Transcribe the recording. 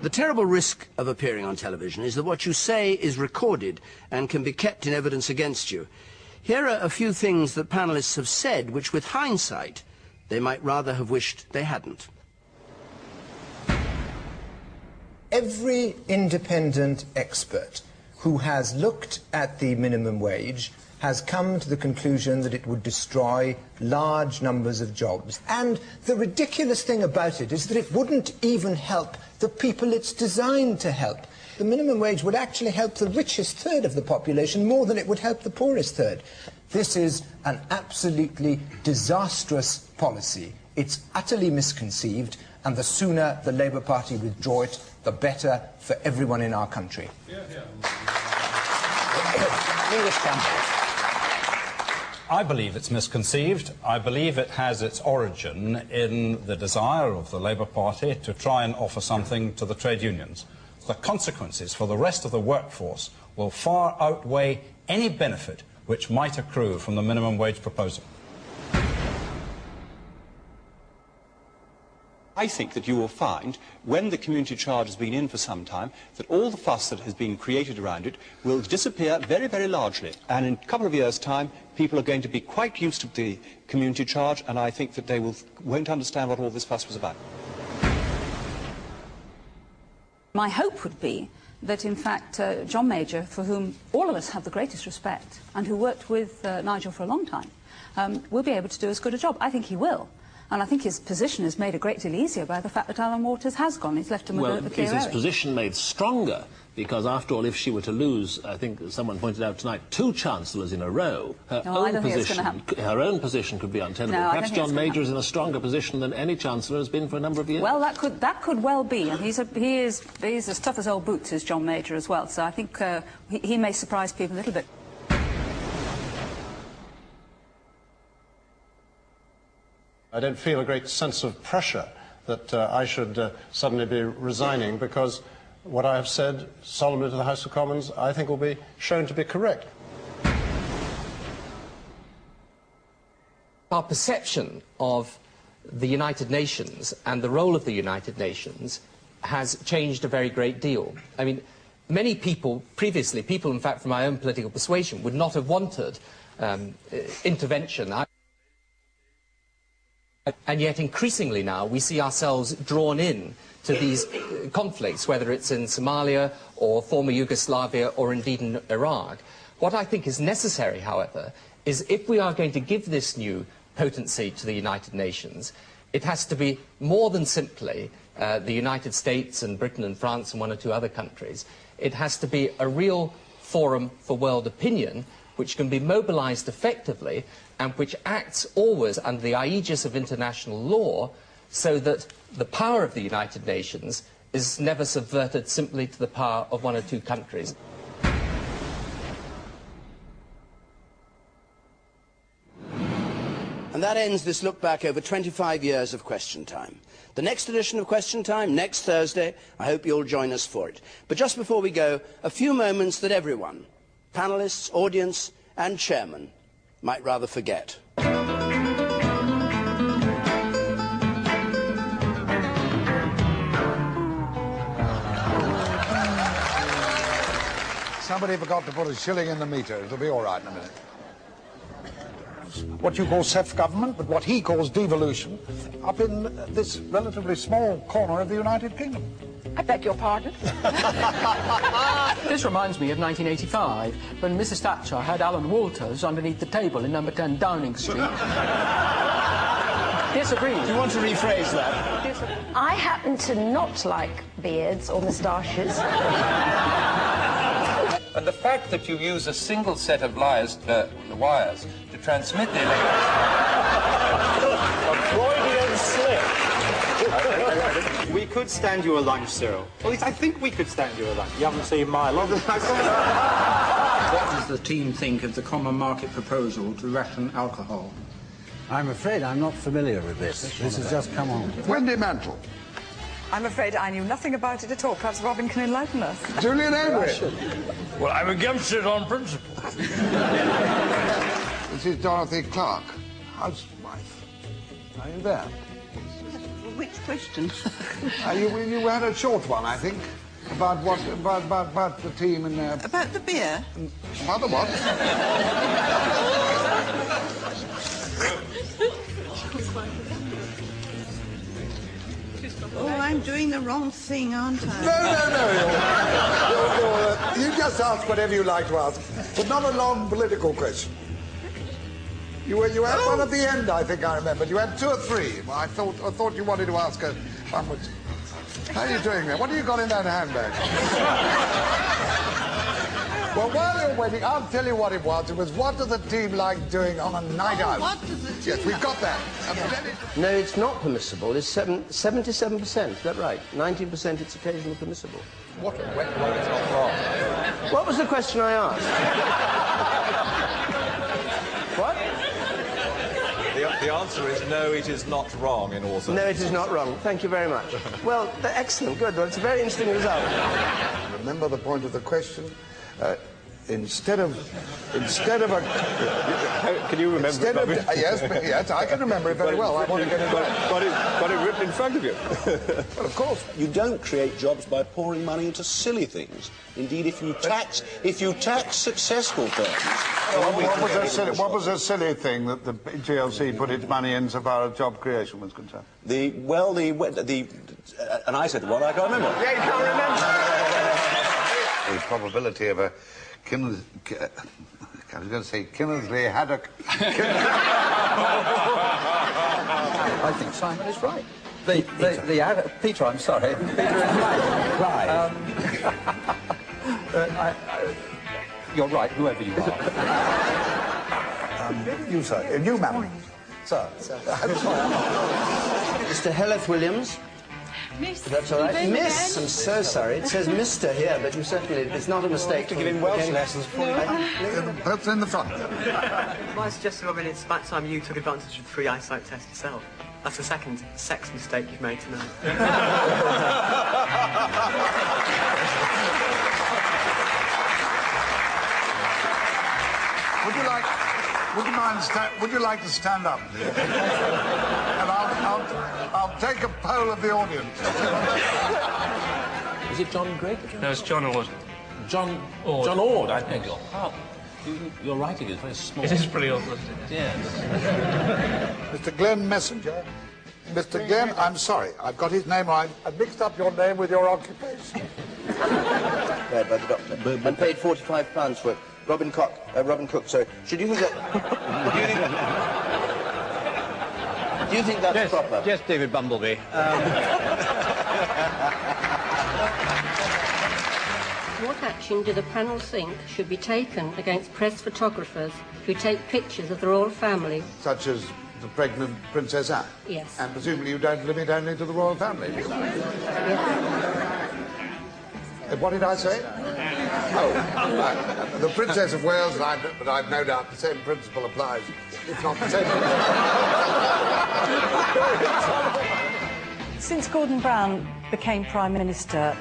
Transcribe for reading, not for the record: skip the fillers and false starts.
The terrible risk of appearing on television is that what you say is recorded and can be kept in evidence against you. Here are a few things that panellists have said which, with hindsight, they might rather have wished they hadn't. Every independent expert who has looked at the minimum wage has come to the conclusion that it would destroy large numbers of jobs. And the ridiculous thing about it is that it wouldn't even help the people it's designed to help. The minimum wage would actually help the richest third of the population more than it would help the poorest third. This is an absolutely disastrous policy. It's utterly misconceived, and the sooner the Labour Party withdraw it, the better for everyone in our country. I believe it's misconceived. I believe it has its origin in the desire of the Labour Party to try and offer something to the trade unions. The consequences for the rest of the workforce will far outweigh any benefit which might accrue from the minimum wage proposal. I think that you will find, when the community charge has been in for some time, that all the fuss that has been created around it will disappear very, very largely. And in a couple of years' time, people are going to be quite used to the community charge, and I think that they won't understand what all this fuss was about. My hope would be that, in fact, John Major, for whom all of us have the greatest respect, and who worked with Nigel for a long time, will be able to do as good a job. I think he will. And I think his position is made a great deal easier by the fact that Alan Waters has gone. He's left him with a clear area. Is his position made stronger? Because, after all, if she were to lose, I think someone pointed out tonight, 2 chancellors in a row, her own position could be untenable. No, perhaps John Major is in a stronger position than any chancellor has been for a number of years. Well, that could well be, and he's as tough as old boots as John Major as well. So I think he may surprise people a little bit. I don't feel a great sense of pressure that I should suddenly be resigning, because what I have said solemnly to the House of Commons, I think, will be shown to be correct. Our perception of the United Nations and the role of the United Nations has changed a very great deal. I mean, many people previously, people in fact from my own political persuasion, would not have wanted intervention. And yet, increasingly now, we see ourselves drawn in to these conflicts, whether it's in Somalia or former Yugoslavia or indeed in Iraq. What I think is necessary, however, is if we are going to give this new potency to the United Nations, it has to be more than simply the United States and Britain and France and 1 or 2 other countries. It has to be a real forum for world opinion, which can be mobilized effectively and which acts always under the aegis of international law, so that the power of the United Nations is never subverted simply to the power of 1 or 2 countries. And that ends this look back over 25 years of Question Time. The next edition of Question Time, next Thursday. I hope you'll join us for it. But just before we go, a few moments that everyone, panellists, audience and chairman, might rather forget. Somebody forgot to put a shilling in the meter. It'll be all right in a minute. What you call self-government, but what he calls devolution, up in this relatively small corner of the United Kingdom. I beg your pardon? This reminds me of 1985, when Mrs. Thatcher had Alan Walters underneath the table in number 10 Downing Street. Disagreed. Do you want to rephrase that? I happen to not like beards or moustaches. And the fact that you use a single set of wires to transmit the electricity... A Freudian slip. We could stand you a lunch, Cyril. Well, at least I think we could stand you a lunch. You haven't seen my lunch. What does the team think of the common market proposal to ration alcohol? I'm afraid I'm not familiar with this. This has just come on. Wendy Mantle. I'm afraid I knew nothing about it at all. Perhaps Robin can enlighten us. Julian Avery. Well, I'm against it on principle. This is Dorothy Clark, housewife. Are you there? Which question? You had a short one, I think, about the team and their... About the beer? About the what? Oh, I'm doing the wrong thing, aren't I? No. You just ask whatever you like to ask, but not a long political question. You had one at the end, I think I remembered. You had 2 or 3. Well, I thought you wanted to ask her one. How are you doing there? What have you got in that handbag? Well, while you're waiting, I'll tell you what it was. It was, what does the team like doing on a night out? What does the team Yes, we've got that. No, it's not permissible. It's 77%. Is that right? 19% it's occasionally permissible. What a wet one. It's not wrong. What was the question I asked? What? The answer is no, it is not wrong in all circumstances. No, it is not wrong. Thank you very much. Well, excellent. Good. Well, it's a very interesting result. Remember the point of the question? Instead of a... Can you remember it? Yes, I can remember it very well. I want to get it right. Got it written in front of you. Well, of course. You don't create jobs by pouring money into silly things. Indeed, if you tax successful firms... What was a silly thing that the GLC put its money in so far as job creation was concerned? And I said the one, I can't remember. Yeah, you can't remember. The probability of a I was going to say Kinnersley haddock. I think Simon is right. Peter, I'm sorry. Peter is right. You're right, whoever you are. You, sir. You, ma'am. Sir. Mr. Helleth Williams. Miss. That's all right. Miss, I'm so sorry. It says Mr. here, but you certainly, it's not a mistake. To give him Welsh lessons for That's in the front. My suggestion, Robin, it's about time you took advantage of the free eyesight test yourself. That's the second sex mistake you've made tonight. Would you like to stand up? And I'll take a poll of the audience. Is it John Gregg? No, it's John Ord. John Ord. John Ord, I beg your pardon. Your writing is very small. It is pretty awful, isn't it? Yes. Mr. Glenn Messenger. Mr. Glenn, I'm sorry. I've got his name right. I've mixed up your name with your occupation. Read by the doctor. And paid £45 for it. Robin Cook, sorry. Should you think that... Do you think that's proper? Yes, David Bumblebee. What action do the panel think should be taken against press photographers who take pictures of the royal family? Such as the pregnant Princess Anne? Yes. And presumably you don't limit only to the royal family? Yes. What did I say? Oh, the Princess of Wales, but I've no doubt the same principle applies, if not the same. Since Gordon Brown became Prime Minister,